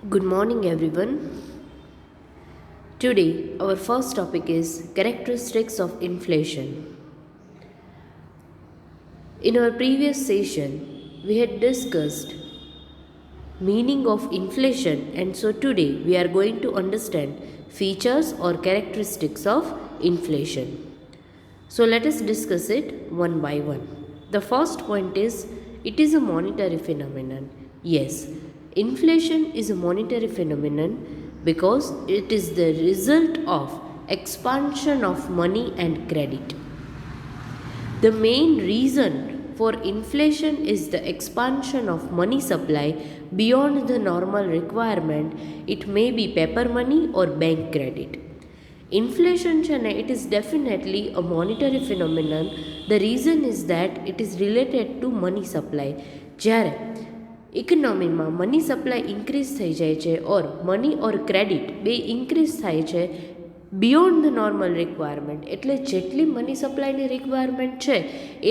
Good morning, everyone. Today, our first topic is characteristics of inflation. In our previous session, we had discussed meaning of inflation, and so today we are going to understand features or characteristics of inflation. So let us discuss it one by one. The first point is it is a monetary phenomenon. Yes, inflation is a monetary phenomenon because it is the result of expansion of money and credit. The main reason for inflation is the expansion of money supply beyond the normal requirement. It may be paper money or bank credit. Inflation છે ને it is definitely a monetary phenomenon. The reason is that it is related to money supply. જ્યારે ઇકોનોમીમાં money supply increase થઈ જાય છે ઓર money ઓર credit બે increase થાય છે beyond the normal requirement, એટલે જેટલી મની સપ્લાયની રિક્વાયરમેન્ટ છે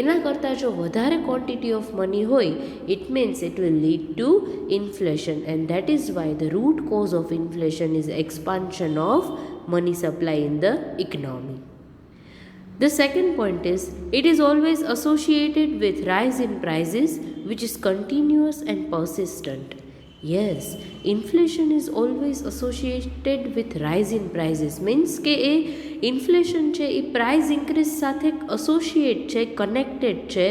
એના કરતાં જો વધારે ક્વોન્ટિટી ઓફ મની હોય it means it will lead to inflation, and that is Y the root cause of inflation is expansion of money supply in the economy. The second point is it is always associated with rise in prices which is continuous and persistent. Yes, inflation is always associated with rise in prices means કે એ inflation છે એ price increase સાથે associate છે, connected છે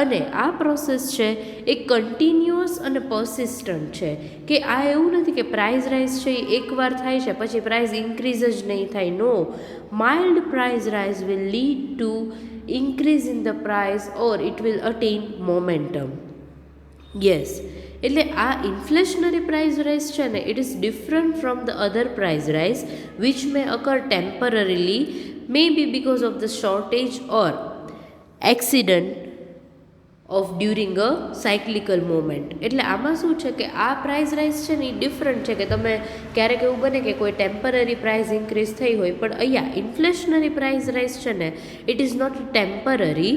અને આ process છે એ continuous અને persistent છે કે આ એવું નથી કે પ્રાઇસ રાઇઝ છે એ એકવાર થાય છે પછી પ્રાઇસ ઇન્ક્રીઝ જ નહીં થાય. No, mild price rise will lead to increase in the price or it will attain momentum. Yes, એટલે આ ઇન્ફ્લેશનરી પ્રાઇસ રાઇઝ છે ને it is different from the other price rise which may occur temporarily, may be because of the shortage or accident of during a cyclical moment. એટલે આમાં શું છે કે આ પ્રાઇસ રાઇઝ છે ને એ ડિફરન્ટ છે કે તમે ક્યારેક એવું બને કે કોઈ ટેમ્પરરી પ્રાઇસ ઇન્ક્રીઝ થઈ હોય, પણ અહીંયા ઇન્ફ્લેશનરી પ્રાઇસ રાઇઝ છે ને it is not temporary.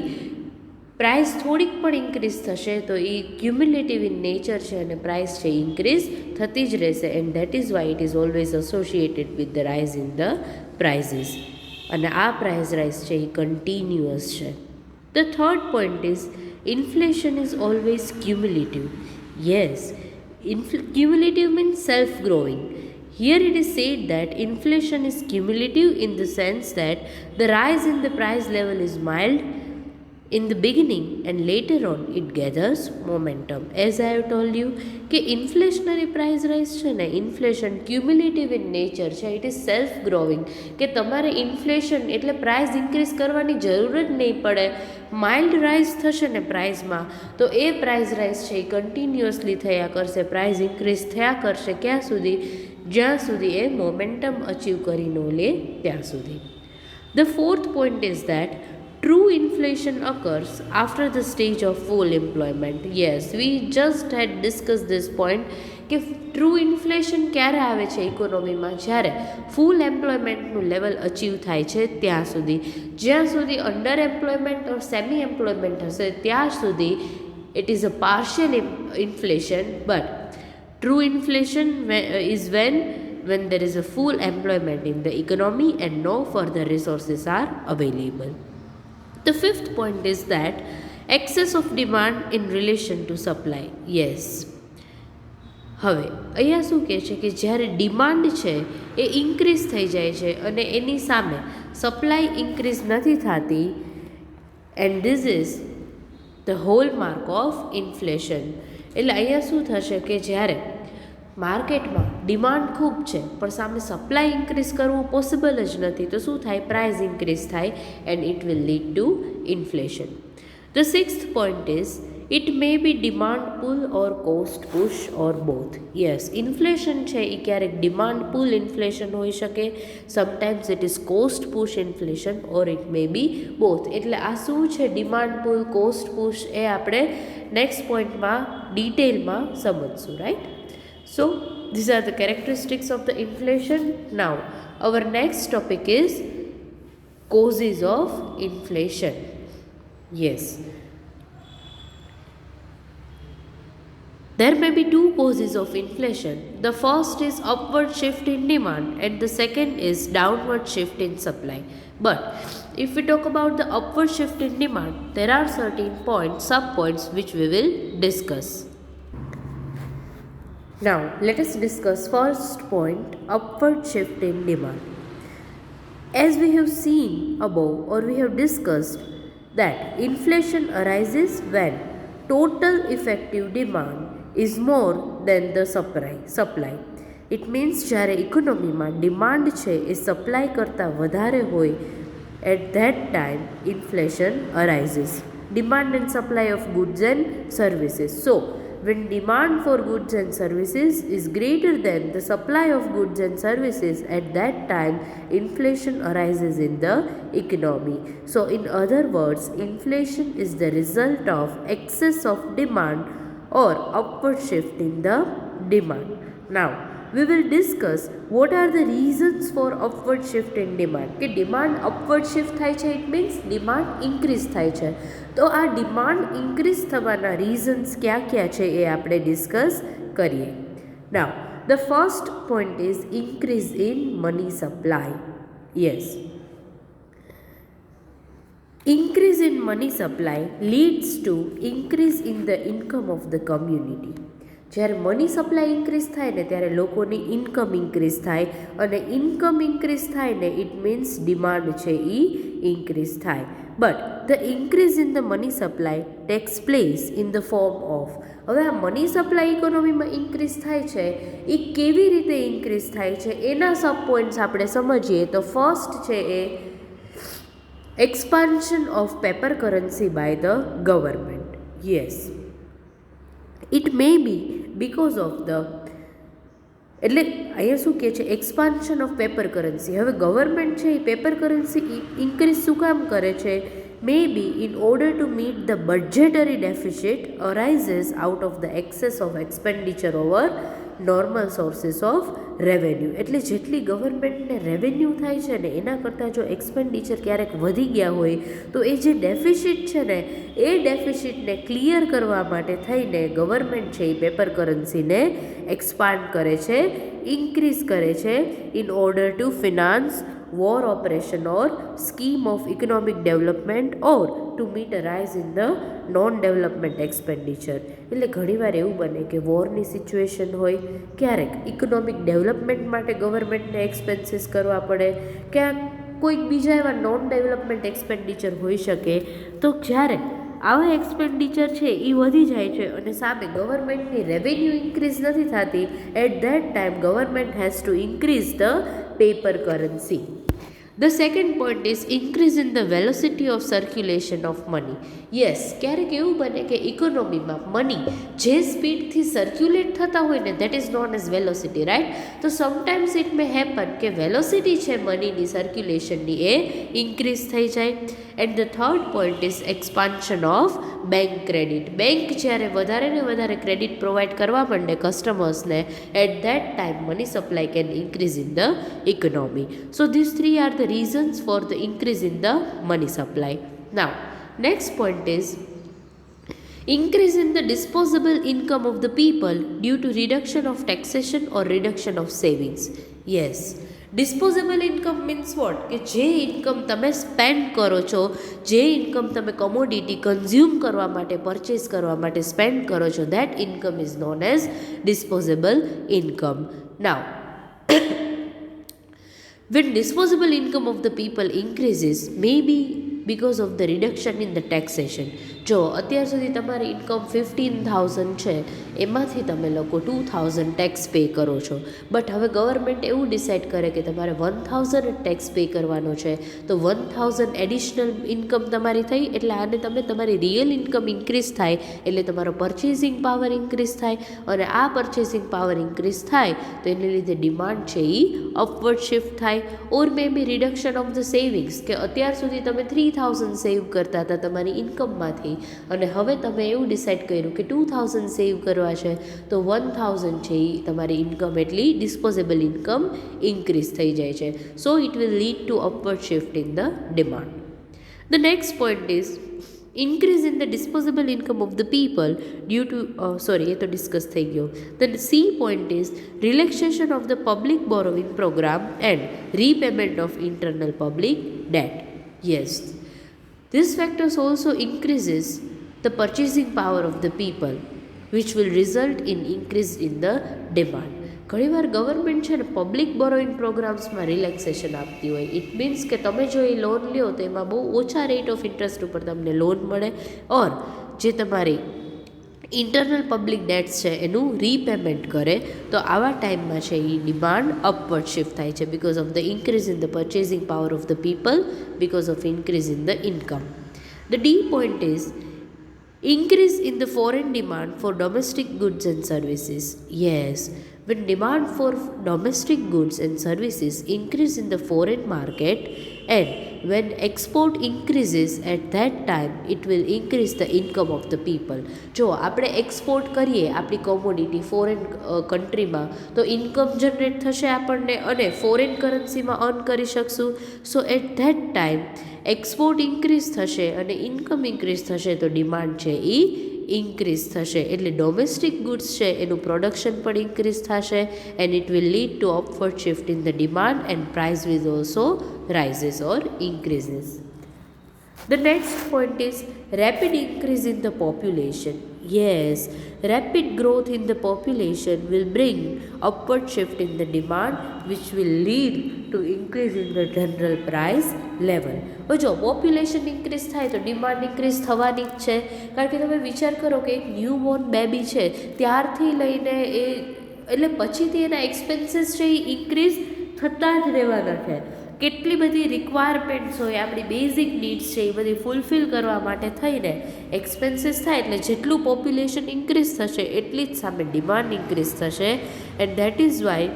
Price થોડીક પણ ઇન્ક્રીઝ થશે તો એ ક્યુમ્યુલેટિવ ઇન નેચર છે અને પ્રાઇસ છે ઇન્ક્રીઝ થતી જ રહેશે, and that is why it is always associated with the rise in the prices. અને આ પ્રાઇસ રાઇઝ છે એ કન્ટિન્યુઅસ છે. The third point is inflation is always cumulative. Yes, cumulative means self-growing. Here it is said that inflation is cumulative in the sense that the rise in the price level is mild in the beginning and later on it gathers momentum. As I have told you કે inflationary price rise છે ને inflation cumulative in nature છે, it is self growing કે તમારે inflation એટલે price increase કરવાની જરૂર જ નહીં પડે. માઇલ્ડ રાઇઝ થશે ને પ્રાઇઝમાં તો એ પ્રાઇસ રાઇઝ છે એ કન્ટિન્યુઅસલી થયા કરશે, પ્રાઇસ ઇન્ક્રીઝ થયા કરશે ક્યાં સુધી, જ્યાં સુધી એ મોમેન્ટમ અચીવ કરી ન લે ત્યાં સુધી. The fourth point is that true inflation occurs after the stage of full employment. Yes, we just had discussed this point કે ટ્રુ ઇન્ફ્લેશન ક્યારે આવે છે ઇકોનોમીમાં, જ્યારે ફૂલ એમ્પ્લોયમેન્ટનું લેવલ અચીવ થાય છે ત્યાં સુધી. જ્યાં સુધી અંડર એમ્પ્લોયમેન્ટ ઓર સેમી એમ્પ્લોયમેન્ટ હશે ત્યાં સુધી it is a partial inflation, but true inflation is when there is a full employment in the economy and no further resources are available. The fifth point is that excess of demand in relation to supply. Yes, હવે અહીંયા શું કહે છે કે જ્યારે demand છે એ increase થઈ જાય છે અને એની સામે સપ્લાય ઇન્ક્રીઝ નથી થતી, and this is the hallmark of inflation. એટલે અહીંયા શું થશે કે જ્યારે માર્કેટમાં ડિમાન્ડ ખૂબ છે પણ સામે સપ્લાય ઇન્ક્રીઝ કરવું પોસિબલ જ નથી તો શું થાય, પ્રાઇસ ઇન્ક્રીઝ થાય and it will lead to inflation. The sixth point is it may be demand pull or cost push or both. Yes, inflation છે એ ક્યારેક ડિમાન્ડ પુલ ઇન્ફ્લેશન હોઈ શકે, sometimes it is cost push inflation or it may be both. એટલે આ શું છે demand pull, cost push, એ આપણે નેક્સ્ટ પોઈન્ટમાં ડિટેલમાં સમજશું, right? So, these are the characteristics of the inflation. Now, our next topic is causes of inflation. Yes. There may be two causes of inflation. The first is upward shift in demand and the second is downward shift in supply. But if we talk about the upward shift in demand, there are certain points, sub-points which we will discuss. Now, let us discuss first point, upward shift in demand. As we have seen above or we have discussed that inflation arises when total effective demand is more than the supply. It means જ્યારે ઇકોનોમીમાં demand છે એ supply કરતાં વધારે હોય at that time inflation arises. Demand and supply of goods and services. So, when demand for goods and services is greater than the supply of goods and services, at that time inflation arises in the economy. So in other words, inflation is the result of excess of demand or upward shift in the demand. Now we will discuss what are the reasons for upward shift in demand. કે demand upward shift થાય છે, it means demand increase થાય છે. તો આ demand increase થવાના reasons ક્યા ક્યા છે એ આપણે discuss કરીએ. Now the first point is increase in money supply. Yes, increase in money supply leads to increase in the income of the community. જ્યારે મની સપ્લાય ઇન્ક્રીઝ થાય ને ત્યારે લોકોની ઇન્કમ ઇન્ક્રીઝ થાય અને ઇન્કમ ઇન્ક્રીઝ થાય ને ઇટ મીન્સ ડિમાન્ડ છે એ ઇન્ક્રીઝ થાય. But the increase in the money supply tax place in the form of, હવે આ મની સપ્લાય ઇકોનોમીમાં ઇન્ક્રીઝ થાય છે એ કેવી રીતે ઇન્ક્રીઝ થાય છે એના સબ પોઈન્ટ્સ આપણે સમજીએ. તો ફર્સ્ટ છે એ expansion of paper currency by the government. Yes, it may be because of the, એટલે અહીંયા શું કહે છે, એક્સપાન્શન ઓફ પેપર કરન્સી. હવે ગવર્મેન્ટ છે એ પેપર કરન્સી ઇન્ક્રીઝ શું કામ કરે છે? May be in order to meet the budgetary deficit arises out of the excess of expenditure over normal sources of revenue. એટલે જેટલી ગવર્મેન્ટને રેવન્યુ થાય છે ને એના કરતાં જો એક્સપેન્ડિચર ક્યારેક વધી ગયા હોય તો એ જે ડેફિસિટ છે ને એ ડેફિસિટને ક્લિયર કરવા માટે થઈને ગવર્મેન્ટ છે એ પેપર કરન્સીને એક્સપાન્ડ કરે છે, ઇન્ક્રીઝ કરે છે in order two finance war operation or scheme of economic development or to meet a rise in the non-development expenditure. એટલે ઘણીવાર એવું બને કે વોરની સિચ્યુએશન હોય, ક્યારેક ઇકોનોમિક ડેવલપમેન્ટ માટે ગવર્મેન્ટને એક્સપેન્સીસ કરવા પડે, ક્યાંક કોઈક બીજા એવા નોન ડેવલપમેન્ટ એક્સપેન્ડિચર હોઈ શકે. તો જ્યારે આવા એક્સપેન્ડિચર છે એ વધી જાય છે અને સામે ગવર્મેન્ટની રેવન્યુ ઇન્ક્રીઝ નથી થતી, at that time government has to increase the paper currency. The second point is increase in the velocity of circulation of money. Yes, ક્યારેક એવું બને કે ઇકોનોમીમાં મની જે સ્પીડથી સર્ક્યુલેટ થતા હોય ને that is known as velocity, right? તો sometimes it may happen કે વેલોસિટી છે મનીની સર્ક્યુલેશનની એ ઇન્ક્રીઝ થઈ જાય. And the third point is expansion of bank credit. Bank જ્યારે વધારે ને વધારે ક્રેડિટ પ્રોવાઈડ કરવા માંડે કસ્ટમર્સને, at that time money supply can increase in the economy. So this three are the reasons for the increase in the money supply. Now next point is increase in the disposable income of the people due to reduction of taxation or reduction of savings. Yes, disposable income means what? કે જે income તમે spend કરો છો, જે income તમે commodity consume કરવા માટે, purchase કરવા માટે સ્પેન્ડ કરો છો, that income is known as disposable income. Now when disposable income of the people increases, maybe because of the reduction in the taxation. જો અત્યાર સુધી તમારી ઇન્કમ 15,000 છે, એમાંથી તમે લોકો 2,000 ટેક્સ પે કરો છો, બટ હવે ગવર્મેન્ટ એવું ડિસાઇડ કરે કે તમારે 1,000 ટેક્સ પે કરવાનો છે, તો 1,000 એડિશનલ ઇન્કમ તમારી થઈ, એટલે આને તમે તમારી રિયલ ઇન્કમ ઇન્ક્રીઝ થાય એટલે તમારો પરચેસિંગ પાવર ઇન્ક્રીઝ થાય, અને આ પરચેસિંગ પાવર ઇન્ક્રીઝ થાય તો એને લીધે ડિમાન્ડ છે એ અપવર્ડ શિફ્ટ થાય. ઓર મે બી રિડક્શન ઓફ ધ સેવિંગ્સ, કે અત્યાર સુધી તમે 3,000 સેવ કરતા હતા તમારી ઇન્કમમાંથી અને હવે તમે એવું ડિસાઇડ કર્યું કે 2,000 સેવ કરવા છે, તો 1,000 છે એ તમારી ઇન્કમ એટલી ડિસ્પોઝેબલ ઇન્કમ ઇન્ક્રીઝ થઈ જાય છે. So it will lead two upward shift in the demand. The next point is increase in the disposable income of the people due to sorry એ તો ડિસ્કસ થઈ ગયો. The C point is relaxation of the public borrowing program and repayment of internal public debt. Yes, this factors also increases the purchasing power of the people, which will result in increase in the demand. ઘણીવાર government છે ને public borrowing પ્રોગ્રામ્સમાં relaxation આપતી હોય. It means કે તમે જો એ loan લ્યો તો એમાં બહુ ઓછા રેટ ઓફ ઇન્ટરેસ્ટ ઉપર તમને લોન મળે, ઓર જે તમારી ઇન્ટરનલ પબ્લિક ડેટ્સ છે એનું રીપેમેન્ટ કરે. તો આવા ટાઈમમાં છે એ ડિમાન્ડ અપવર્ડ શિફ્ટ થાય છે because of the increase in the purchasing power of the people, because of increase in the income. The D point is increase in the foreign demand for domestic goods and services. Yes, when demand for domestic goods and services increase in the foreign market and when export increases, at that time it will increase the income of the people. જો આપણે export કરીએ આપણી commodity foreign કન્ટ્રીમાં તો income generate થશે આપણને અને foreign કરન્સીમાં earn કરી શકશું. So at that time export increase થશે અને ઇન્કમ ઇન્ક્રીઝ થશે તો ડિમાન્ડ છે એ ઇન્ક્રીઝ થશે. એટલે ડોમેસ્ટિક ગુડ્સ છે એનું પ્રોડક્શન પણ ઇન્ક્રીઝ થશે and it will lead two upward shift in the demand and price will also rises or increases. The next point is rapid increase in the population. Yes, rapid growth in the population will bring upward shift in the demand, which will lead to increase in the general price level. જો population increase થાય તો demand increase થવાની જ છે. કારણ કે તમે વિચાર કરો કે એક ન્યૂ બોર્ન બેબી છે ત્યારથી લઈને એ એટલે પછીથી એના એક્સપેન્સીસ છે એ ઇન્ક્રીઝ થતા જ રહેવાના છે. કેટલી બધી રિક્વાયરમેન્ટ્સ હોય, આપણી બેઝિક નીડ્સ છે એ બધી ફૂલફિલ કરવા માટે થઈને એક્સપેન્સીસ થાય એટલે જેટલું પોપ્યુલેશન ઇન્ક્રીઝ થશે એટલી જ સામે ડિમાન્ડ ઇન્ક્રીઝ થશે. And that is Y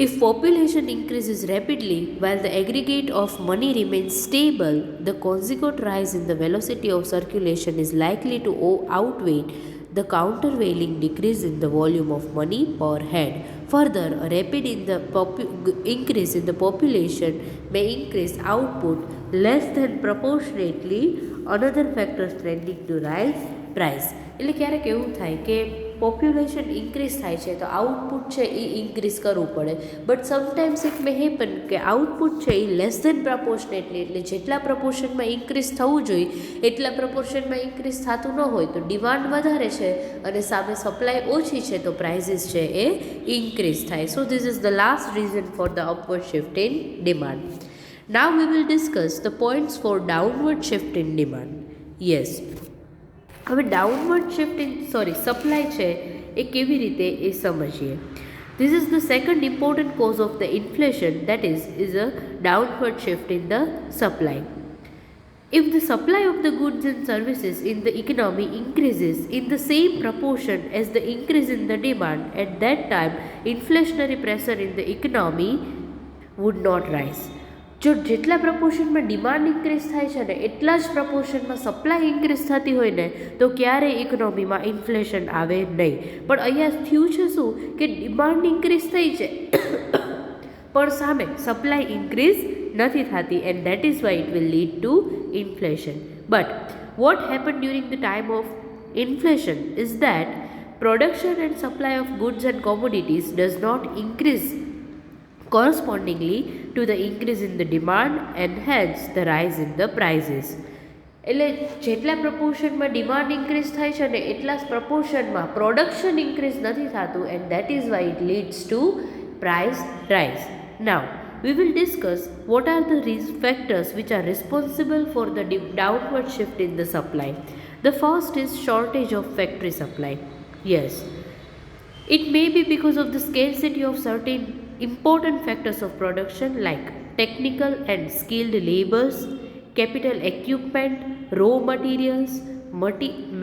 if population increases rapidly while the aggregate of money remains stable, the consequent rise in the velocity of circulation is likely to outweigh the countervailing decrease in the volume of money per head. Further, a rapid increase in the population may increase output less than proportionately another factors trending to rise price. એટલે ક્યારેક એવું થાય કે population increase થાય છે તો output છે એ increase કરવું પડે, but sometimes it may happen કે આઉટપુટ છે એ લેસ દેન પ્રપોર્શનેટલી એટલે જેટલા પ્રપોર્શનમાં ઇન્ક્રીઝ થવું જોઈએ એટલા પ્રપોર્શનમાં ઇન્ક્રીઝ થતું ન હોય તો ડિમાન્ડ વધારે છે અને સામે સપ્લાય ઓછી છે તો પ્રાઇઝીસ છે એ ઇન્ક્રીઝ થાય. So this is the last reason for the upward shift in demand. Now we will discuss the points for downward shift in demand. Yes, હવે ડાઉનવર્ડ શિફ્ટ ઇન સપ્લાય છે એ કેવી રીતે એ સમજીએ. This is the second important cause of the inflation, that is a downward shift in the supply. If the supply of the goods and services in the economy increases in the same proportion as the increase in the demand, at that time inflationary pressure in the economy would not rise. જો જેટલા પ્રપોર્શનમાં demand increase થાય છે ને એટલા જ પ્રપોર્શનમાં supply increase થતી હોય ને તો ક્યારેય ઇકોનોમીમાં ઇન્ફ્લેશન આવે નહીં. પણ અહીંયા થયું છે શું કે ડિમાન્ડ ઇન્ક્રીઝ થઈ છે પણ સામે સપ્લાય ઇન્ક્રીઝ નથી થતી and that is why it will lead to inflation. But what happen during the time of inflation is that production and supply of goods and commodities does not increase correspondingly to the increase in the demand and hence the rise in the prices. એટલે જેટલા પ્રપોર્શનમાં demand increase થાય છે ને એટલા જ પ્રપોર્શનમાં production increase નથી થતું and that is why it leads two price rise. Now we will discuss what are the factors which are responsible for the downward shift in the supply. The first is shortage of factory supply. Yes, it may be because of the scarcity of certain important factors of production like technical and skilled laborers, capital equipment, raw materials,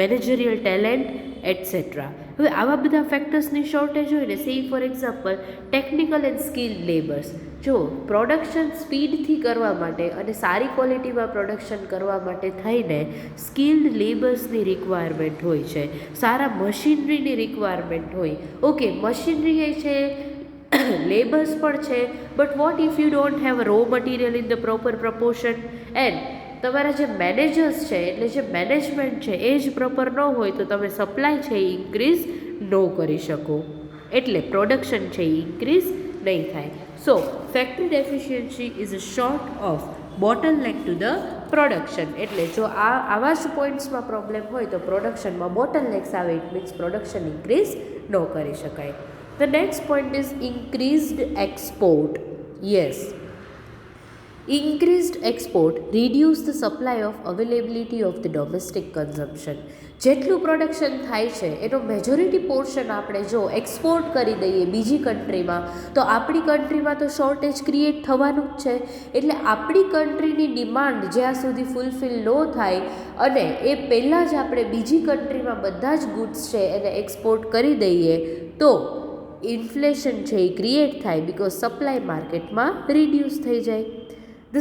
managerial talent, etc. હવે આવા બધા ફેક્ટર્સની shortage હોય ને, સે for example technical and skilled labours. જો production સ્પીડથી કરવા માટે અને સારી ક્વોલિટીમાં પ્રોડક્શન કરવા માટે થઈને સ્કિલ્ડ લેબર્સની રિક્વાયરમેન્ટ હોય છે, સારા મશીનરીની રિક્વાયરમેન્ટ હોય. ઓકે, મશીનરી છે, લેબર્સ પણ છે, but what if you don't have raw material in the proper proportion and તમારા જે મેનેજર્સ છે એટલે જે મેનેજમેન્ટ છે એ જ પ્રોપર ન હોય તો તમે સપ્લાય છે એ ઇન્ક્રીઝ ન કરી શકો, એટલે પ્રોડક્શન છે એ ઇન્ક્રીઝ નહીં થાય. So factory deficiency is a short of bottleneck to the production. એટલે જો આવા જ પોઈન્ટ્સમાં પ્રોબ્લેમ હોય તો પ્રોડક્શનમાં બોટલનેક્સ આવે, ઇટ મીન્સ પ્રોડક્શન ઇન્ક્રીઝ ન કરી શકાય. The next point is increased export. Yes, increased export reduce the supply of availability of the domestic consumption. જેટલું પ્રોડક્શન થાય છે એનો મેજોરિટી પોર્શન આપણે જો એક્સપોર્ટ કરી દઈએ બીજી કન્ટ્રીમાં તો આપણી કન્ટ્રીમાં તો શોર્ટેજ ક્રિએટ થવાનું જ છે. એટલે આપણી કન્ટ્રીની ડિમાન્ડ જ્યાં સુધી ફૂલફિલ ન થાય અને એ પહેલાં જ આપણે બીજી કન્ટ્રીમાં બધા જ ગુડ્સ છે એને એક્સપોર્ટ કરી દઈએ તો ઇન્ફ્લેશન છે એ ક્રિએટ થાય, બિકોઝ સપ્લાય માર્કેટમાં રિડ્યુસ થઈ જાય. The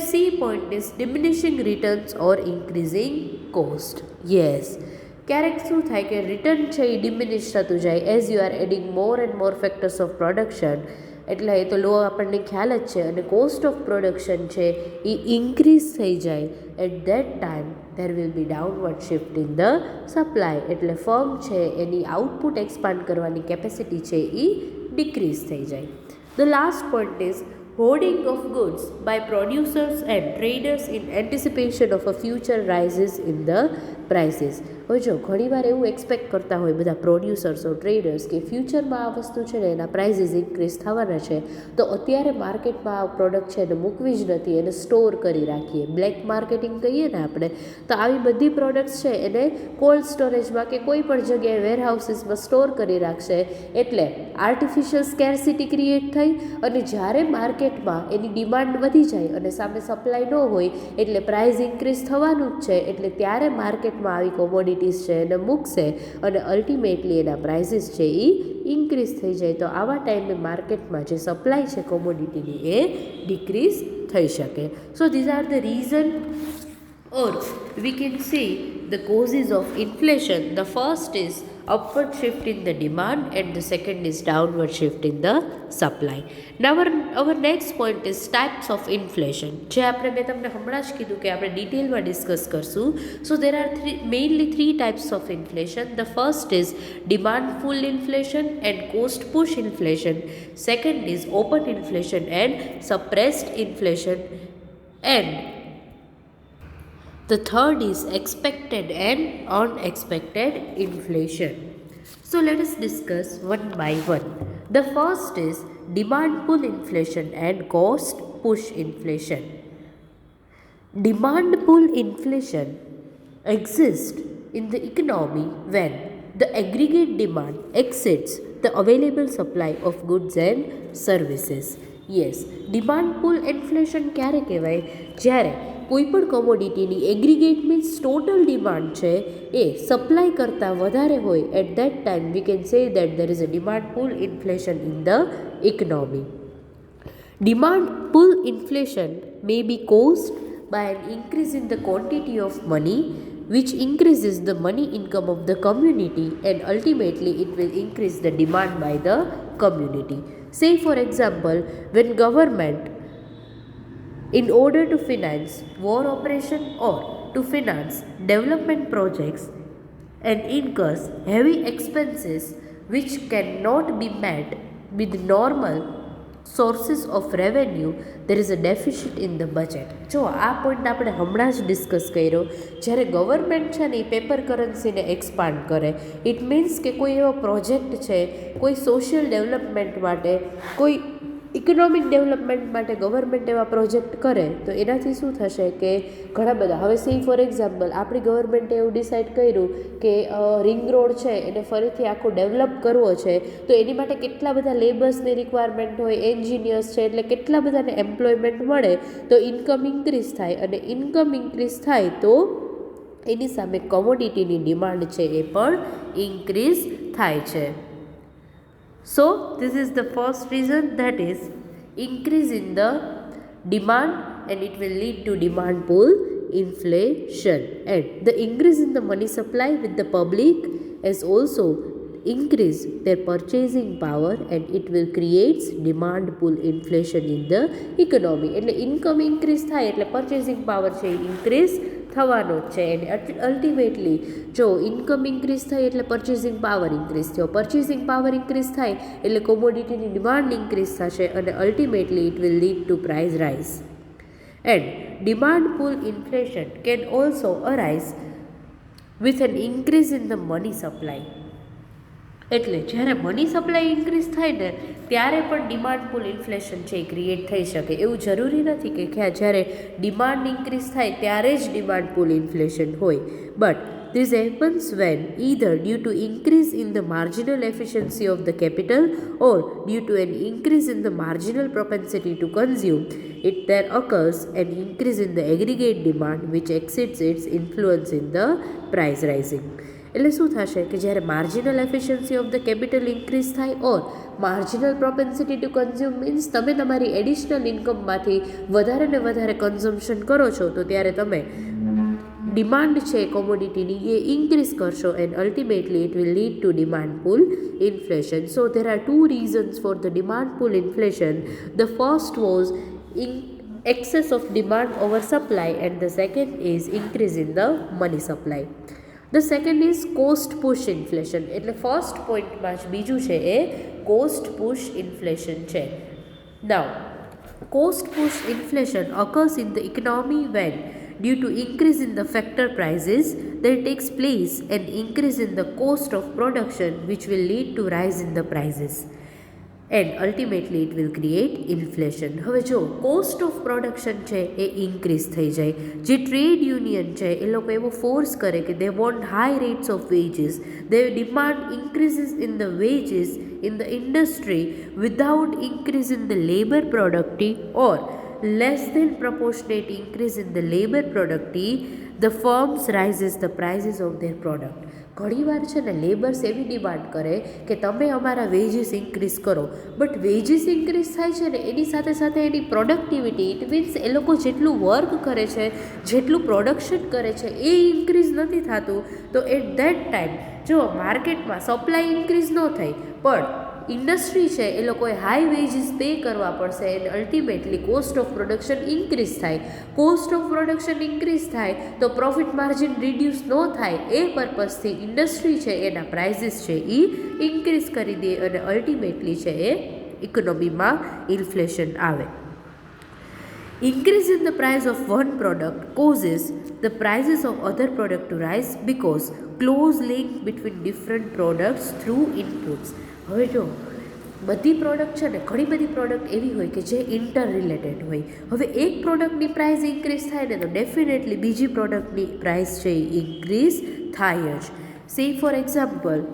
C point is diminishing returns or increasing cost. Yes, ક્યારેક શું થાય કે રિટર્ન છે એ ડિમિનિશ થતું જાય as you are adding more and more factors of production. એટલે એ તો લો આપણને ખ્યાલ જ છે. અને કોસ્ટ ઓફ પ્રોડક્શન છે એ ઇન્ક્રીઝ થઈ જાય. At that time there will be downward shift in the supply. એટલે ફર્મ છે એની આઉટપુટ એક્સપાન્ડ કરવાની કેપેસિટી છે એ ડિક્રીઝ થઈ જાય. The last point is hoarding of goods by producers and traders in anticipation of a future rises in the prices. હવે જો ઘણીવાર એવું એક્સપેક્ટ કરતા હોય બધા પ્રોડ્યુસર્સો ટ્રેડર્સ કે ફ્યુચરમાં આ વસ્તુ છે ને એના પ્રાઇઝીસ ઇન્ક્રીઝ થવાના છે તો અત્યારે માર્કેટમાં આ પ્રોડક્ટ છે એને મૂકવી જ નથી, એને સ્ટોર કરી રાખીએ. બ્લેક માર્કેટિંગ કહીએ ને આપણે, તો આવી બધી પ્રોડક્ટ્સ છે એને કોલ્ડ સ્ટોરેજમાં કે કોઈ પણ જગ્યાએ વેરહાઉસીસમાં સ્ટોર કરી રાખશે. એટલે આર્ટિફિશિયલ સ્કેર્સિટી ક્રિએટ થઈ અને જ્યારે માર્કેટમાં એની ડિમાન્ડ વધી જાય અને સામે સપ્લાય ન હોય એટલે પ્રાઇસ ઇન્ક્રીઝ થવાનું જ છે. એટલે ત્યારે માર્કેટમાં આવી કોમોડિટીઝ છે એને મૂકશે અને અલ્ટિમેટલી એના પ્રાઇસીસ છે એ ઇન્ક્રીઝ થઈ જાય. તો આવા ટાઈમે માર્કેટમાં જે સપ્લાય છે કોમોડિટીની એ ડિક્રીઝ થઈ શકે. સો these are the reason or we can say the causes of inflation. The first is upward shift in the demand and the second is downward shift in the supply. Now our next point is types of inflation. જે આપણે મેં તમને હમણાં જ કીધું કે આપણે ડિટેલમાં ડિસ્કસ કરશું. So there are mainly three types of inflation. The first is demand pull inflation and cost push inflation. Second is open inflation and suppressed inflation, and the third is expected and unexpected inflation. So let us discuss one by one. The first is demand pull inflation and cost push inflation. Demand pull inflation exists in the economy when the aggregate demand exceeds the available supply of goods and services. Yes, demand pull inflation ક્યારે કહેવાય? જ્યારે કોઈ પણ કોમોડિટીની aggregate means total demand છે એ supply કરતાં વધારે હોય. At that time we can say that there is a demand pull inflation in the economy. Demand pull inflation may be caused by an increase in the quantity of money which increases the money income of the community and ultimately it will increase the demand by the community. Say for example, when government, in order to finance war operation or to finance development projects and incurs heavy expenses which cannot be met with normal sources of revenue, there is a deficit in the budget. જો આ point આપણે હમણાં જ discuss કર્યો. જ્યારે government છે ને એ paper કરન્સીને expand કરે, ઇટ મીન્સ કે કોઈ એવો પ્રોજેક્ટ છે, કોઈ સોશિયલ ડેવલપમેન્ટ માટે, કોઈ ઇકોનોમિક ડેવલપમેન્ટ માટે ગવર્મેન્ટ એવા પ્રોજેક્ટ કરે તો એનાથી શું થશે કે ઘણા બધા, હવે સી ફોર એક્ઝામ્પલ આપણી ગવર્મેન્ટે એવું ડિસાઇડ કર્યું કે રિંગ રોડ છે એને ફરીથી આખું ડેવલપ કરવો છે તો એની માટે કેટલા બધા લેબર્સની રિક્વાયરમેન્ટ હોય, એન્જિનિયર્સ છે, એટલે કેટલા બધાને એમ્પ્લોયમેન્ટ મળે તો ઇન્કમ ઇન્ક્રીઝ થાય અને ઇન્કમ ઇન્ક્રીઝ થાય તો એની સામે કોમોડિટીની ડિમાન્ડ છે એ પણ ઇન્ક્રીઝ થાય છે. So this is the first reason, that is increase in the demand and it will lead to demand pull inflation. And the increase in the money supply with the public is also increase their purchasing power and it will create demand pull inflation in the economy. એટલે income increase થાય એટલે purchasing power છે એ increase થવાનો જ છે. અને ultimately જો income increase થાય એટલે પર્ચેસિંગ પાવર ઇન્ક્રીઝ થયો, પર્ચેસિંગ પાવર ઇન્ક્રીઝ થાય એટલે કોમોડિટીની ડિમાન્ડ ઇન્ક્રીઝ થશે અને ultimately it will lead two price rise. And demand pull inflation can also arise with an increase in the money supply. એટલે જ્યારે money supply increase થાય ને ત્યારે પણ ડિમાન્ડ પુલ ઇન્ફ્લેશન છે એ ક્રિએટ થઈ શકે. એવું જરૂરી નથી કે જ્યારે ડિમાન્ડ ઇન્ક્રીઝ થાય ત્યારે જ ડિમાન્ડ પુલ ઇન્ફ્લેશન હોય, but this happens when either due to increase in the marginal efficiency of the capital or due to an increase in the marginal propensity to consume, there occurs an increase in the aggregate demand which exceeds its influence in the price rising. એટલે શું થશે કે જ્યારે marginal efficiency of the capital increase થાય ઓર marginal પ્રોપેન્સિટી two consume means તમે તમારી additional ઇન્કમમાંથી વધારે ને વધારે કન્ઝમ્પશન કરો છો તો ત્યારે તમે ડિમાન્ડ છે કોમોડિટીની એ ઇન્ક્રીઝ કરશો and ultimately it will lead to demand pull inflation. So there are two reasons for the demand pull inflation. The first was excess of demand over supply and the second is increase in the money supply. The second is cost push inflation. એટલે first પોઈન્ટમાં જ બીજું છે એ cost push inflation છે. Now cost push inflation occurs in the economy when due to increase in the factor prices there takes place an increase in the cost of production which will lead to rise in the prices and ultimately it will create inflation. હવે જો cost of production છે એ increase થઈ જાય, જે trade union છે એ લોકો એવો force કરે કે they want high rates of veggies, they demand increases in the veggies in the industry without increase in the labor productivity or less than proportionate increase in the labor productivity, the firms rises the prices of their product. ઘણીવાર છે ને labours એવી demand કરે કે તમે અમારા veggies increase કરો, but veggies increase થાય છે ને એની સાથે સાથે એની પ્રોડક્ટિવિટી, ઇટ મીન્સ એ લોકો જેટલું વર્ક કરે છે, જેટલું પ્રોડક્શન કરે છે એ ઇન્ક્રીઝ નથી થતું. તો એટ ધેટ ટાઈમ જો માર્કેટમાં સપ્લાય ઇન્ક્રીઝ ન થઈ પણ ઇન્ડસ્ટ્રી છે એ લોકોએ હાઈ વેજીસ પે કરવા પડશે and ultimately cost of production increase થાય. કોસ્ટ ઓફ પ્રોડક્શન ઇન્ક્રીઝ થાય તો પ્રોફિટ માર્જિન રિડ્યુસ ન થાય એ પર્પઝથી ઇન્ડસ્ટ્રી છે એના પ્રાઇસીસ છે એ ઇન્ક્રીઝ કરી દે અને અલ્ટિમેટલી છે એ ઇકોનોમીમાં ઇન્ફ્લેશન આવે. Increase in the price of one product causes the prices of other product to rise because close link between different products through inputs. હવે જો બધી પ્રોડક્ટ છે ને ઘણી બધી પ્રોડક્ટ એવી હોય કે જે ઇન્ટર રિલેટેડ હોય. હવે એક પ્રોડક્ટની પ્રાઇસ ઇન્ક્રીઝ થાય ને તો ડેફિનેટલી બીજી પ્રોડક્ટની પ્રાઇસ છે એ ઇન્ક્રીઝ થાય જ. સે for example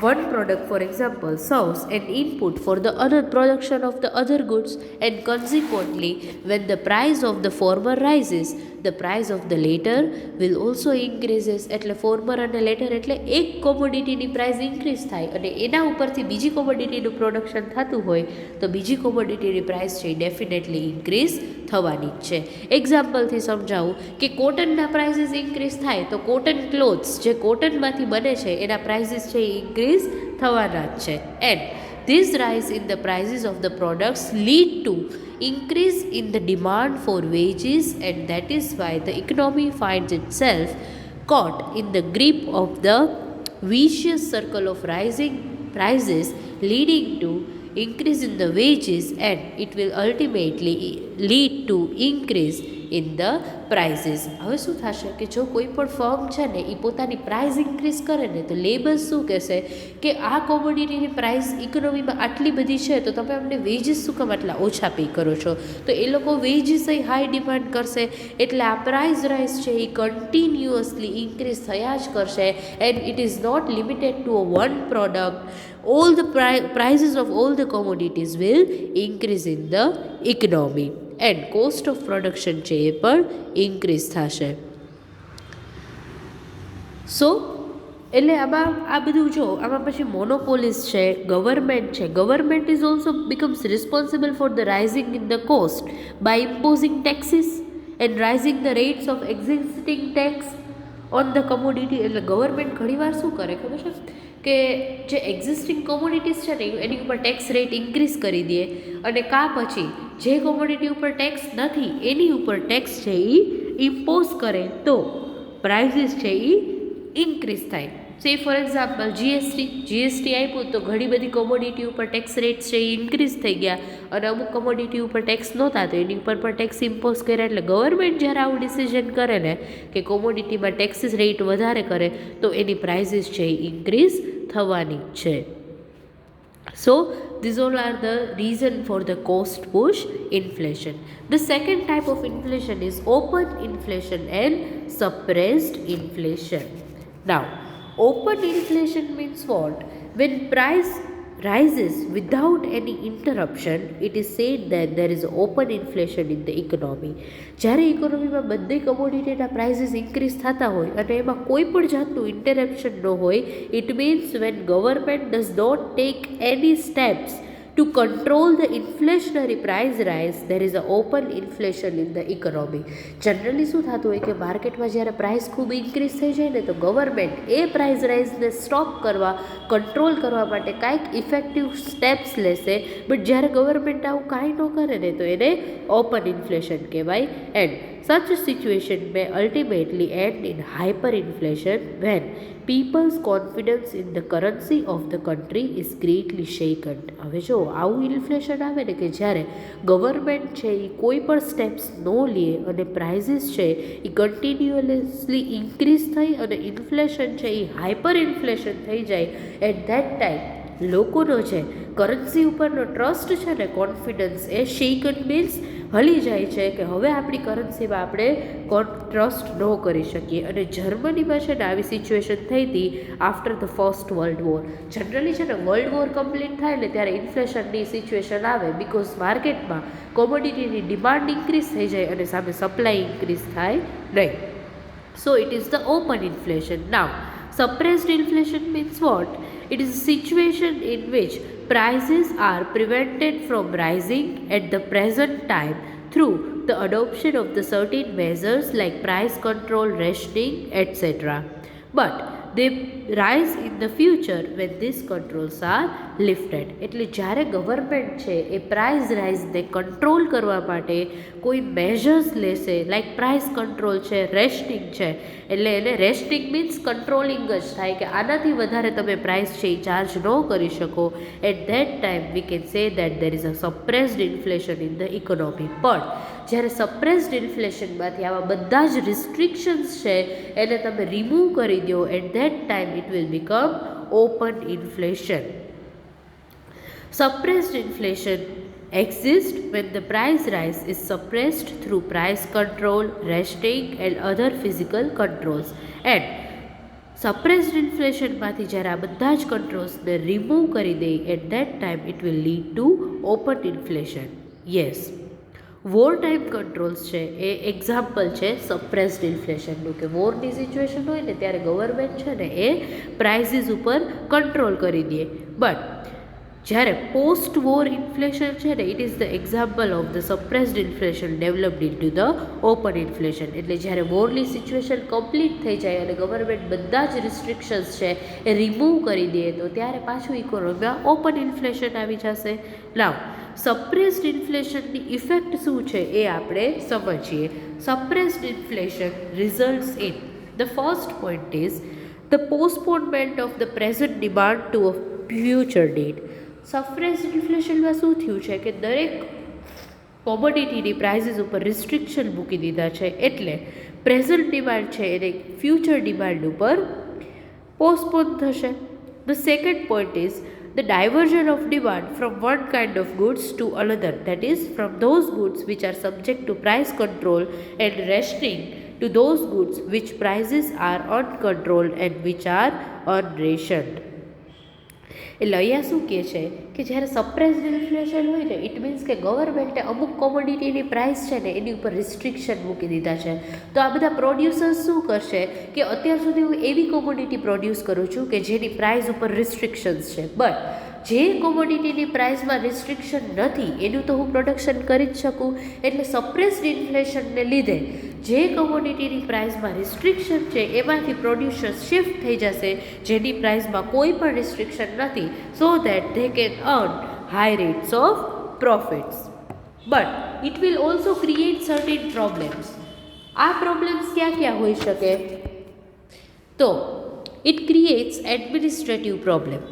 one product for example serves an input for the other production of the other goods and consequently when the price of the former rises the price of the later will also increases. એટલે former અને later એટલે એક કોમોડિટીની price increase થાય અને એના ઉપરથી બીજી કોમોડિટીનું production થતું હોય તો બીજી કોમોડિટીની પ્રાઇસ છે એ ડેફિનેટલી ઇન્ક્રીઝ થવાની જ છે. એક્ઝામ્પલથી સમજાવું કે કોટનના પ્રાઇસીસ ઇન્ક્રીઝ થાય તો કોટન ક્લોથ્સ જે કોટનમાંથી બને છે એના પ્રાઇસીસ છે એ ઇન્ક્રીઝ થવાના જ છે. And this rise in the prices of the products lead to increase in the demand for wages and that is why the economy finds itself caught in the grip of the vicious circle of rising prices leading to increase in the wages and it will ultimately lead to increase in the prices. હવે શું થશે કે જો કોઈ પણ firm છે ને એ પોતાની પ્રાઇસ ઇન્ક્રીઝ કરે ને તો લેબર્સ શું કહેશે કે આ કોમોડિટીની પ્રાઇસ ઇકોનોમીમાં આટલી બધી છે તો તમે અમને વેજીસ શું કામ આટલા ઓછા પે કરો છો, તો એ લોકો વેજીસ હાઈ ડિમાન્ડ કરશે એટલે આ પ્રાઇસ રાઇઝ છે એ કન્ટિન્યુઅસલી ઇન્ક્રીઝ થયા જ કરશે and it is not limited to a one product. all the prices of all the commodities will increase in the economy and cost of production છે એ પણ increase થશે. સો એટલે આમાં આ બધું જો આમાં પછી મોનોપોલીસ છે, ગવર્મેન્ટ છે, government is also becomes responsible for the rising in the cost by imposing taxes and rising the rates of existing tax on the commodity. એટલે ગવર્મેન્ટ ઘણીવાર શું કરે ખબર છે કે જે એક્ઝિસ્ટિંગ કોમોડિટીઝ છે ને એની ઉપર ટેક્સ રેટ ઇન્ક્રીઝ કરી દે, અને પછી જે કોમોડિટી ઉપર ટેક્સ નથી એની ઉપર ટેક્સ છે એ ઇમ્પોઝ કરે તો પ્રાઇસીસ છે એ ઇન્ક્રીઝ થાય. સે ફોર એક્ઝામ્પલ જીએસટી આપ્યું તો ઘણી બધી કોમોડિટી ઉપર ટેક્સ રેટ છે એ ઇન્ક્રીઝ થઈ ગયા, અને અમુક કોમોડિટી ઉપર ટેક્સ નહોતા તો એની ઉપર પણ ટેક્સ ઇમ્પોઝ કર્યા. એટલે ગવર્મેન્ટ જ્યારે આવું ડિસિઝન કરે ને કે કોમોડિટીમાં ટેક્સીસ રેટ વધારે કરે તો એની પ્રાઇસીસ છે એ ઇન્ક્રીઝ થવાની છે. So these all are the reason for the cost push inflation. The second type of inflation is open inflation and suppressed inflation. Now, open inflation means what? When price rises without any interruption, it is said that there is open inflation in the economy. જ્યારે ઇકોનોમીમાં બધી કમોડિટીના prices increase થતા હોય અને એમાં કોઈ પણ જાતનું interruption ન હોય, it means when government does not take any steps to control the inflationary price rise, there is a open inflation in the economy. Generally શું થતું હોય કે માર્કેટમાં જ્યારે પ્રાઇસ ખૂબ ઇન્ક્રીઝ થઈ જાય ને તો ગવર્મેન્ટ એ પ્રાઇસ રાઇઝને સ્ટોપ કરવા, કંટ્રોલ કરવા માટે કાંઈક ઇફેક્ટિવ સ્ટેપ્સ લેશે. બટ જ્યારે ગવર્મેન્ટ આવું કાંઈ ન કરે ને તો એને ઓપન ઇન્ફ્લેશન કહેવાય. And such a situation may ultimately end in hyperinflation when people's confidence in the currency of the country is greatly shaken. હવે જો આવું ઇન્ફ્લેશન આવે ને કે જ્યારે ગવર્મેન્ટ છે એ કોઈ પણ સ્ટેપ્સ ન લે અને પ્રાઇઝીસ છે એ કન્ટિન્યુઅસલી ઇન્ક્રીઝ થઈ અને ઇન્ફ્લેશન છે એ હાઇપર ઇન્ફ્લેશન થઈ જાય, એટ ધેટ ટાઈમ લોકોનો છે કરન્સી ઉપરનો ટ્રસ્ટ છે ને, કોન્ફિડન્સ એ શેકન મીન્સ હલી જાય છે કે હવે આપણી કરન્સીમાં આપણે ટ્રસ્ટ ન કરી શકીએ. અને જર્મનીમાં છે ને આવી સિચ્યુએશન થઈ હતી after the first world war. Generally છે ને વર્લ્ડ વોર કમ્પ્લીટ થાય ને ત્યારે ઇન્ફ્લેશનની સિચ્યુએશન આવે, બિકોઝ માર્કેટમાં કોમોડિટીની ડિમાન્ડ ઇન્ક્રીઝ થઈ જાય અને સામે સપ્લાય ઇન્ક્રીઝ થાય નહીં. સો it is the open inflation. Now suppressed inflation means what? It is a situation in which prices are prevented from rising at the present time through the adoption of the certain measures like price control, rationing, etc. But they rise in the future when these controls are lifted. એટલે જ્યારે government છે એ price રાઇઝને control કરવા માટે કોઈ measures લેશે, like price control છે, rationing છે. એટલે એને રેશનિંગ મીન્સ કંટ્રોલિંગ જ થાય કે આનાથી વધારે તમે પ્રાઇસ છે એ ચાર્જ ન કરી શકો. At that time we can say that there is a suppressed inflation in the economy. પણ જ્યારે સપ્રેસ્ડ ઇન્ફ્લેશનમાંથી આવા બધા જ રિસ્ટ્રિક્શન્સ છે એને તમે રિમૂવ કરી દો, at that time it will become open inflation. Suppressed inflation exists when the price rise is suppressed through price control, rationing and other physical controls. And suppressed inflation માંથી જ્યારે આ બધા જ કંટ્રોલ્સને રિમૂવ કરી દે, at that time it will lead to open inflation. Yes, war time controls છે એ એક્ઝામ્પલ છે સપ્રેસ્ડ ઇન્ફ્લેશનનું, કે વોરની સિચ્યુએશન હોય ને ત્યારે ગવર્મેન્ટ છે ને એ પ્રાઇસીસ ઉપર કંટ્રોલ કરી દે. બટ જ્યારે પોસ્ટ વોર ઇન્ફ્લેશન છે ને, it is the example of the suppressed inflation developed in to the open inflation. એટલે જ્યારે વોરની સિચ્યુએશન કમ્પ્લીટ થઈ જાય અને ગવર્મેન્ટ બધા જ રિસ્ટ્રિક્શન્સ છે એ રિમૂવ કરી દે તો ત્યારે પાછું ઇકોનોમીમાં ઓપન ઇન્ફ્લેશન આવી જશે. નાવ સપ્રેસ્ડ ઇન્ફ્લેશનની ઇફેક્ટ શું છે એ આપણે સમજીએ. Suppressed inflation results in the first point is the postponement of the present demand to a future date. Suppressed ઇન્ફ્લેશનમાં શું થયું છે કે દરેક કોમોડિટીની પ્રાઇસીસ ઉપર રિસ્ટ્રિક્શન મૂકી દીધા છે, એટલે પ્રેઝન્ટ ડિમાન્ડ છે એને ફ્યુચર ડિમાન્ડ ઉપર પોસ્ટપોન થશે. The second point is the diversion of demand from one kind of goods to another, that is from those goods which are subject to price control and rationing to those goods which prices are uncontrolled and which are unrationed. એટલે અહીંયા શું કહે છે કે જ્યારે suppressed inflation હોય ને, it means કે ગવર્મેન્ટે અમુક કોમોડિટીની પ્રાઇસ છે ને એની ઉપર રિસ્ટ્રિક્શન મૂકી દીધા છે. તો આ બધા પ્રોડ્યુસર્સ શું કરશે કે અત્યાર સુધી હું એવી કોમોડિટી પ્રોડ્યુસ કરું છું કે જેની પ્રાઇસ ઉપર રિસ્ટ્રિક્શન્સ છે, બટ જે કોમોડિટીની પ્રાઇસમાં રિસ્ટ્રિક્શન નથી એનું તો હું પ્રોડક્શન કરી જ શકું. એટલે સપ્રેસ્ડ ઇન્ફ્લેશનને લીધે જે કમોડિટીની પ્રાઇસમાં રિસ્ટ્રિક્શન છે એમાંથી પ્રોડ્યુસર શિફ્ટ થઈ જશે જેની પ્રાઇસમાં કોઈ પણ રિસ્ટ્રિક્શન નથી, so that they can earn high rates of profits. But it will also create certain problems. આ પ્રોબ્લેમ્સ ક્યાં ક્યાં હોઈ શકે? તો it creates administrative problem.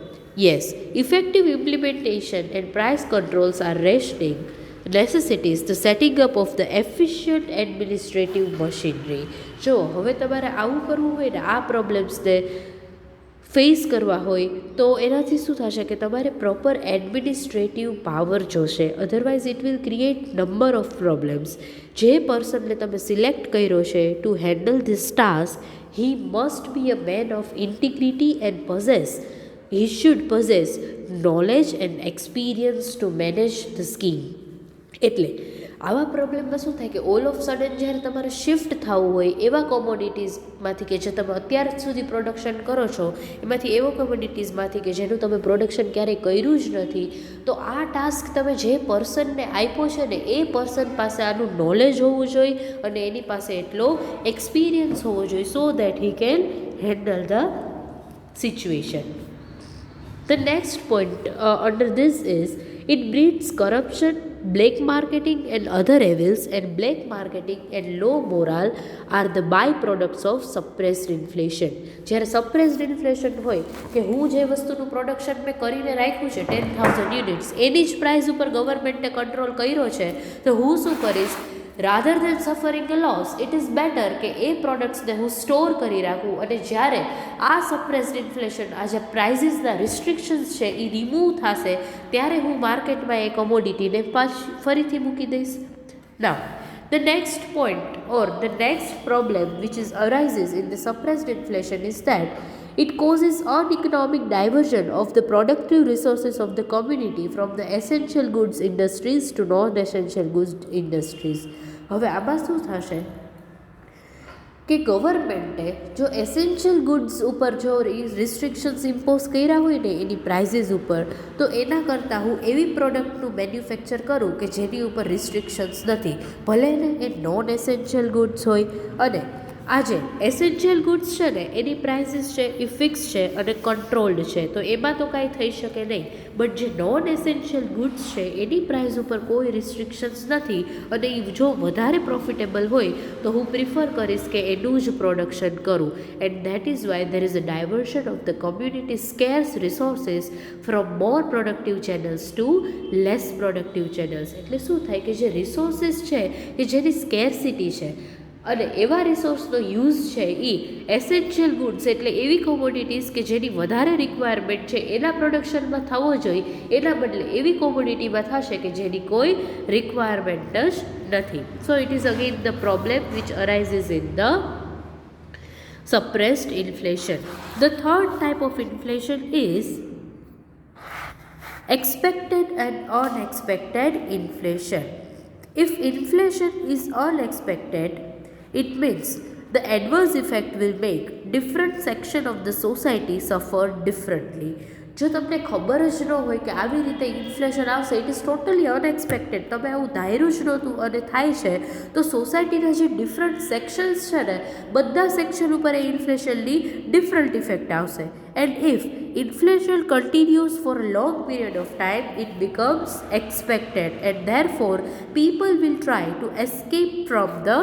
Yes, effective implementation and price controls are rationing necessities the setting up of the efficient administrative machinery. જો હવે તમારે આવું કરવું હોય ને, આ પ્રોબ્લેમ્સને ફેસ કરવા હોય તો એનાથી શું થશે કે તમારે પ્રોપર એડમિનિસ્ટ્રેટિવ પાવર જોશે, otherwise it will create number of problems. જે પર્સનને તમે સિલેક્ટ કર્યો છે two handle this task, he must be a man of integrity and he should possess knowledge and experience to manage the scheme. એટલે આવા પ્રોબ્લેમમાં શું થાય કે ઓલ ઓફ સડન જ્યારે તમારે શિફ્ટ થવું હોય એવા કોમોડિટીઝમાંથી કે જે તમે અત્યાર સુધી પ્રોડક્શન કરો છો એમાંથી એવો કોમોડિટીઝમાંથી કે જેનું તમે પ્રોડક્શન ક્યારેય કર્યું જ નથી, તો આ ટાસ્ક તમે જે પર્સનને આપ્યો છે ને એ પર્સન પાસે આનું નોલેજ હોવું જોઈએ અને એની પાસે એટલો એક્સપિરિયન્સ હોવો જોઈએ, so that he can handle the situation. The next point under this is it breeds corruption, black marketing and other evils, and black marketing and low morale are the byproducts of suppressed inflation. જ્યારે suppressed inflation હોય કે હું જે વસ્તુનું production મેં કરીને રાખ્યું છે 10,000 યુનિટ્સ, એની જ પ્રાઇસ ઉપર ગવર્મેન્ટે કંટ્રોલ કર્યો છે, તો હું શું કરીશ, rather than suffering a loss, it is better કે એ પ્રોડક્ટ્સને હું સ્ટોર કરી રાખું અને જ્યારે આ સપ્રેસ્ડ ઇન્ફ્લેશન, આ જે પ્રાઇઝીસના રિસ્ટ્રિક્શન્સ છે એ રિમૂવ થશે ત્યારે હું માર્કેટમાં એ કમોડિટીને ફરીથી મૂકી દઈશ. નાઉ the next point or the next problem which arises in the suppressed inflation is that it causes uneconomic diversion of the productive resources of the community from the essential goods industries to non-essential goods industries. હવે આમાં શું થશે કે ગવર્મેન્ટે જો essential goods ઉપર જો restrictions impose કર્યા હોય ને એની પ્રાઇઝીસ ઉપર, તો એના કરતાં હું એવી પ્રોડક્ટનું મેન્યુફેક્ચર કરું કે જેની ઉપર રિસ્ટ્રિક્શન્સ નથી, ભલે ને એ નોન એસેન્શિયલ ગુડ્સ હોય. અને આજે એસેન્શિયલ ગુડ્સ છે ને એની પ્રાઇસીસ છે એ ફિક્સ છે અને કંટ્રોલ્ડ છે, તો એમાં તો કાંઈ થઈ શકે નહીં. બટ જે નોન એસેન્શિયલ ગુડ્સ છે એની પ્રાઇસ ઉપર કોઈ રિસ્ટ્રિક્શન્સ નથી અને એ જો વધારે પ્રોફિટેબલ હોય તો હું પ્રિફર કરીશ કે એનું જ પ્રોડક્શન કરું. And that is why there is a diversion of the community scarce resources from more productive channels to less productive channels. એટલે શું થાય કે જે રિસોર્સિસ છે કે જેની સ્કેરસિટી છે અને એવા રિસોર્સનો યુઝ છે એ એસેન્શિયલ ગુડ્સ એટલે એવી કોમોડિટીઝ કે જેની વધારે રિક્વાયરમેન્ટ છે એના પ્રોડક્શનમાં થવો જોઈએ, એના બદલે એવી કોમોડિટીમાં થશે કે જેની કોઈ રિક્વાયરમેન્ટ જ નથી. So it is again the problem which arises in the suppressed inflation. The third type of inflation is expected and unexpected inflation. If inflation is unexpected, it means the adverse effect will make different section of the society suffer differently. જો તમને ખબર જ ન હોય કે આવી રીતે inflation આવશે, ઇટ ઇઝ ટોટલી અનએક્સપેક્ટેડ, તમે આવું ધાર્યું જ નહોતું અને થાય છે, તો સોસાયટીના જે ડિફરન્ટ સેક્શન્સ છે ને બધા સેક્શન ઉપર એ ઇન્ફ્લેશનની ડિફરન્ટ ઇફેક્ટ આવશે. And if inflation continues for a long period of time, it becomes expected and therefore people will try to escape from the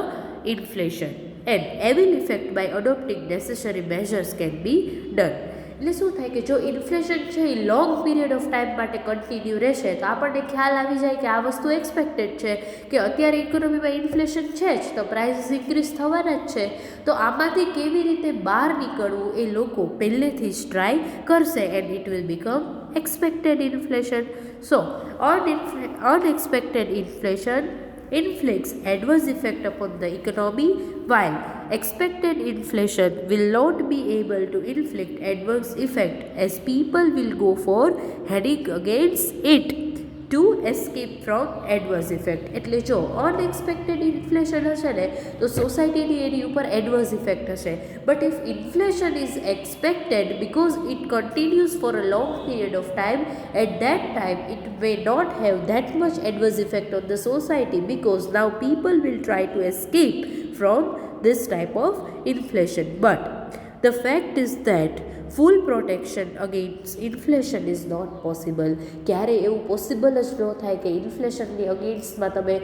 inflation and evil effect by adopting necessary measures can be done. એટલે શું થાય કે જો inflation છે એ long period of time માટે continue રહેશે તો આપણને ખ્યાલ આવી જાય કે આ વસ્તુ એક્સપેક્ટેડ છે કે અત્યારે ઇકોનોમીમાં ઇન્ફ્લેશન છે જ તો પ્રાઇસીસ ઇન્ક્રીઝ થવાના જ છે, તો આમાંથી કેવી રીતે બહાર નીકળવું એ લોકો પહેલેથી જ ટ્રાય કરશે and it will become expected inflation. So unexpected inflation inflicts adverse effect upon the economy, while expected inflation will not be able to inflict adverse effect as people will go for heading against it to escape from adverse effect. એટલે જો unexpected inflation હશે ને તો સોસાયટીની એની ઉપર adverse effect હશે, but if inflation is expected because it continues for a long period of time, at that time it may not have that much adverse effect on the society because now people will try to escape from this type of inflation. But the fact is that full protection against inflation is not possible. ક્યારે એવું possible જ ન થાય કે ઇન્ફ્લેશનની અગેન્સ્ટમાં તમે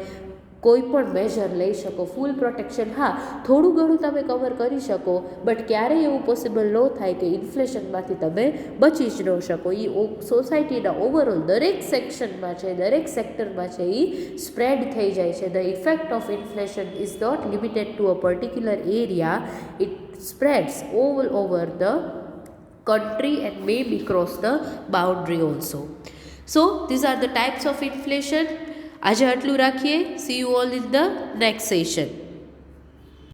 કોઈ પણ major લઈ શકો. ફૂલ પ્રોટેક્શન હા થોડું ઘણું તમે કવર કરી શકો, બટ ક્યારેય એવું પોસિબલ ન થાય કે ઇન્ફ્લેશનમાંથી તમે બચી જ ન શકો. એ સોસાયટીના ઓવરઓલ દરેક સેક્શનમાં છે, દરેક સેક્ટરમાં છે, એ સ્પ્રેડ થઈ જાય છે. The effect of inflation is not limited to a particular area, it spreads all over the country and maybe cross the boundary also. So these are the types of inflation. આજે આટલું રાખીએ. See you all in the next session.